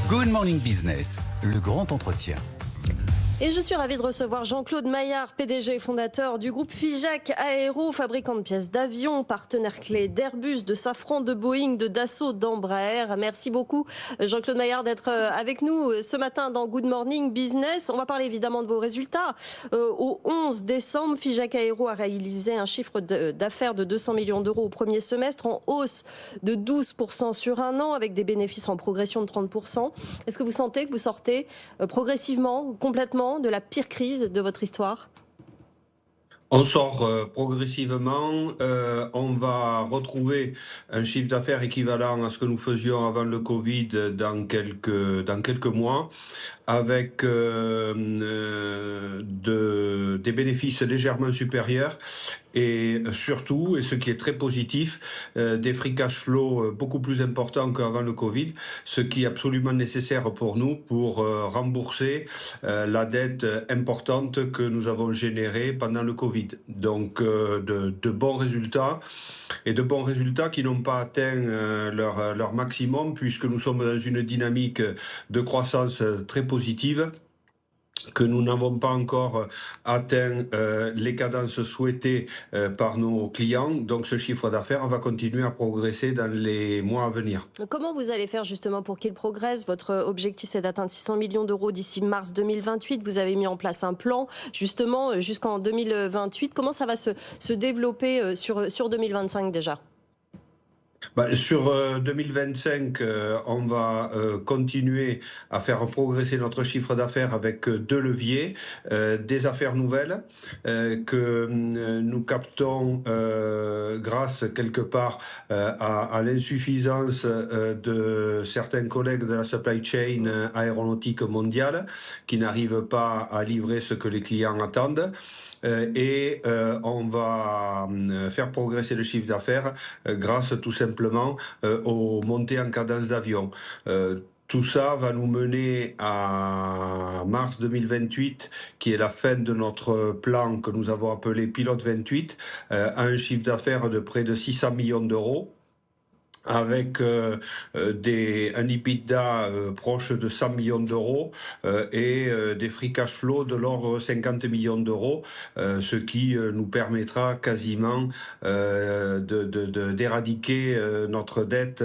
Good Morning Business, le grand entretien. Et je suis ravie de recevoir Jean-Claude Maillard, PDG et fondateur du groupe Figeac Aéro, fabricant de pièces d'avion, partenaire clé d'Airbus, de Safran, de Boeing, de Dassault, d'Embraer. Merci beaucoup Jean-Claude Maillard d'être avec nous ce matin dans Good Morning Business. On va parler évidemment de vos résultats. Au 11 décembre, Figeac Aéro a réalisé un chiffre d'affaires de 200 millions d'euros au premier semestre, en hausse de 12% sur un an, avec des bénéfices en progression de 30%. Est-ce que vous sentez que vous sortez progressivement, complètement de la pire crise de votre histoire ? On sort progressivement, on va retrouver un chiffre d'affaires équivalent à ce que nous faisions avant le Covid dans quelques mois, avec des bénéfices légèrement supérieurs et surtout, et ce qui est très positif, des free cash flow beaucoup plus importants qu'avant le Covid, ce qui est absolument nécessaire pour nous pour rembourser la dette importante que nous avons générée pendant le Covid. Donc de bons résultats, et de bons résultats qui n'ont pas atteint leur maximum, puisque nous sommes dans une dynamique de croissance très positive, que nous n'avons pas encore atteint les cadences souhaitées par nos clients. Donc ce chiffre d'affaires va continuer à progresser dans les mois à venir. Comment vous allez faire justement pour qu'il progresse ? Votre objectif, c'est d'atteindre 600 millions d'euros d'ici mars 2028. Vous avez mis en place un plan justement jusqu'en 2028. Comment ça va se développer sur 2025 déjà ? Sur 2025, on va continuer à faire progresser notre chiffre d'affaires avec deux leviers, des affaires nouvelles que nous captons grâce quelque part à l'insuffisance de certains collègues de la supply chain aéronautique mondiale qui n'arrivent pas à livrer ce que les clients attendent. Et on va faire progresser le chiffre d'affaires grâce tout simplement aux montées en cadence d'avion. Tout ça va nous mener à mars 2028, qui est la fin de notre plan que nous avons appelé Pilote 28, à un chiffre d'affaires de près de 600 millions d'euros. Avec un EBITDA proche de 100 millions d'euros et des free cash flow de l'ordre de 50 millions d'euros, ce qui nous permettra quasiment d'éradiquer notre dette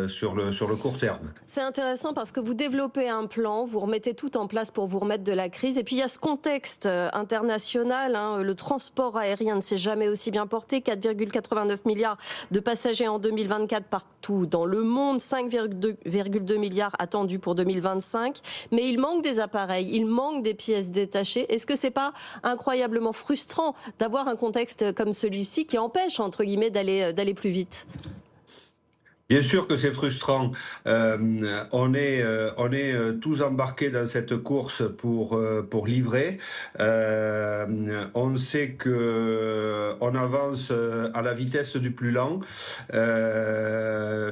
sur le court terme. C'est intéressant parce que vous développez un plan, vous remettez tout en place pour vous remettre de la crise. Et puis il y a ce contexte international, le transport aérien ne s'est jamais aussi bien porté, 4,89 milliards de passagers en 2024 partout dans le monde, 5,2 milliards attendus pour 2025. Mais il manque des appareils, il manque des pièces détachées. Est-ce que c'est pas incroyablement frustrant d'avoir un contexte comme celui-ci qui empêche, entre guillemets, d'aller plus vite ? Bien sûr que c'est frustrant. On est tous embarqués dans cette course pour livrer. On sait que on avance à la vitesse du plus lent.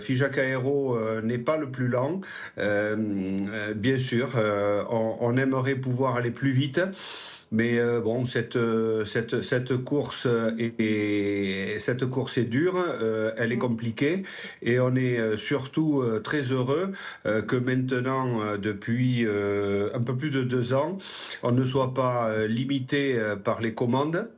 Figeac Aéro n'est pas le plus lent. Bien sûr, on aimerait pouvoir aller plus vite. Mais bon, cette course est dure, elle est compliquée, et on est surtout très heureux que maintenant, depuis un peu plus de 2 ans, on ne soit pas limité par les commandes.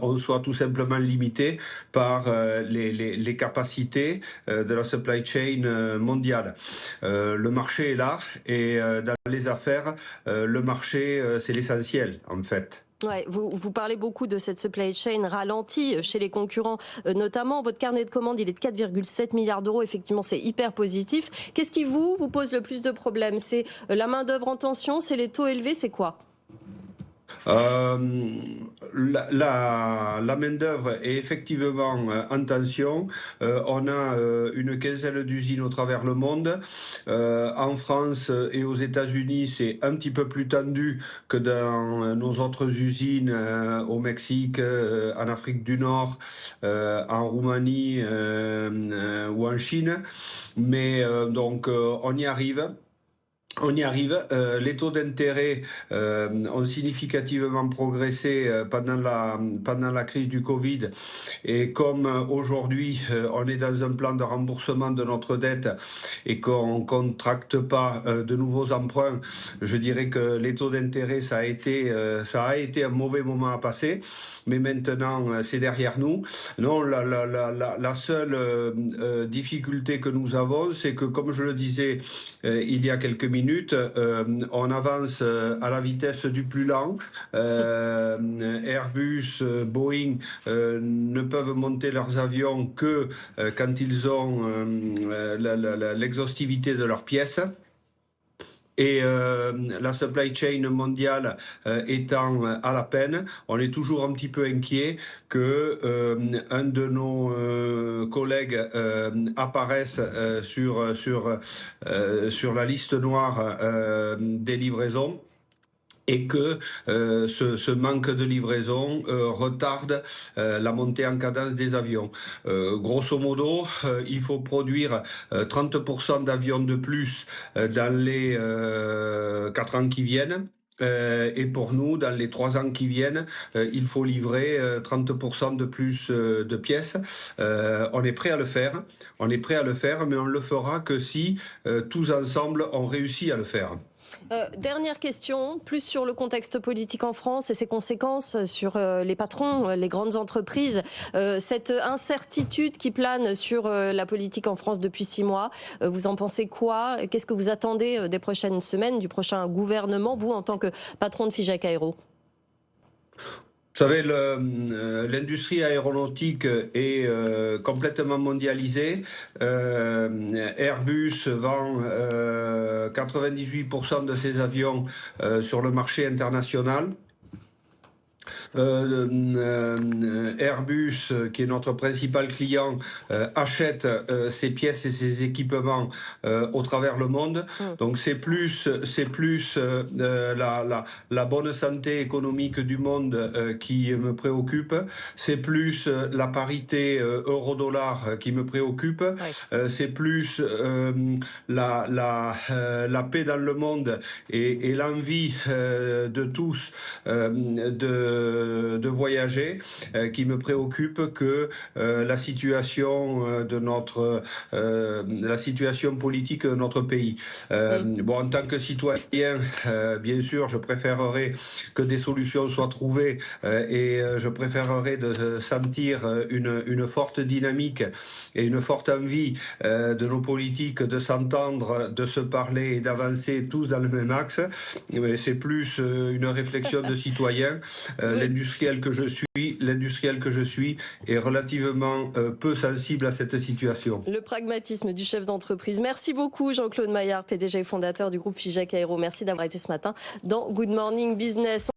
On soit tout simplement limité par les capacités de la supply chain mondiale. Le marché est là, et dans les affaires, le marché, c'est l'essentiel en fait. Ouais, vous parlez beaucoup de cette supply chain ralentie chez les concurrents, notamment. Votre carnet de commandes, il est de 4,7 milliards d'euros. Effectivement, c'est hyper positif. Qu'est-ce qui vous pose le plus de problèmes ? C'est la main-d'œuvre en tension, c'est les taux élevés, c'est quoi ? La main-d'œuvre est effectivement en tension. On a une quinzaine d'usines au travers le monde. En France et aux États-Unis, c'est un petit peu plus tendu que dans nos autres usines au Mexique, en Afrique du Nord, en Roumanie ou en Chine. Mais donc on y arrive. On y arrive. Les taux d'intérêt ont significativement progressé pendant la crise du Covid. Et comme aujourd'hui, on est dans un plan de remboursement de notre dette et qu'on ne contracte pas de nouveaux emprunts, je dirais que les taux d'intérêt, ça a été un mauvais moment à passer. Mais maintenant, c'est derrière nous. Non, la seule difficulté que nous avons, c'est que, comme je le disais il y a quelques minutes, on avance à la vitesse du plus lent. Airbus, Boeing ne peuvent monter leurs avions que quand ils ont l'exhaustivité de leurs pièces. Et la supply chain mondiale étant à la peine, on est toujours un petit peu inquiet que un de nos collègues apparaisse sur la liste noire des livraisons. Et que ce manque de livraison retarde la montée en cadence des avions. Grosso modo, il faut produire 30% d'avions de plus dans les 4 ans qui viennent. Et pour nous, dans les 3 ans qui viennent, il faut livrer 30% de plus de pièces. On est prêt à le faire. Mais on le fera que si tous ensemble on réussit à le faire. Dernière question, plus sur le contexte politique en France et ses conséquences sur les patrons, les grandes entreprises. Cette incertitude qui plane sur la politique en France depuis 6 mois, vous en pensez quoi? Qu'est-ce que vous attendez des prochaines semaines, du prochain gouvernement, vous en tant que patron de Figeac Aéro? Vous savez, l'industrie aéronautique est complètement mondialisée. Airbus vend 98% de ses avions sur le marché international. Airbus, qui est notre principal client, achète ses pièces et ses équipements au travers le monde. Donc c'est plus la bonne santé économique du monde qui me préoccupe. C'est plus la parité euro-dollar qui me préoccupe. C'est plus la paix dans le monde et l'envie de tous de voyager qui me préoccupe que la situation la situation politique de notre pays. Bon, en tant que citoyen, bien sûr, je préférerais que des solutions soient trouvées et je préférerais de sentir une forte dynamique et une forte envie de nos politiques de s'entendre, de se parler et d'avancer tous dans le même axe. Mais c'est plus une réflexion de citoyen. L'industriel que je suis est relativement peu sensible à cette situation. Le pragmatisme du chef d'entreprise. Merci beaucoup Jean-Claude Maillard, PDG et fondateur du groupe Figeac Aéro. Merci d'avoir été ce matin dans Good Morning Business.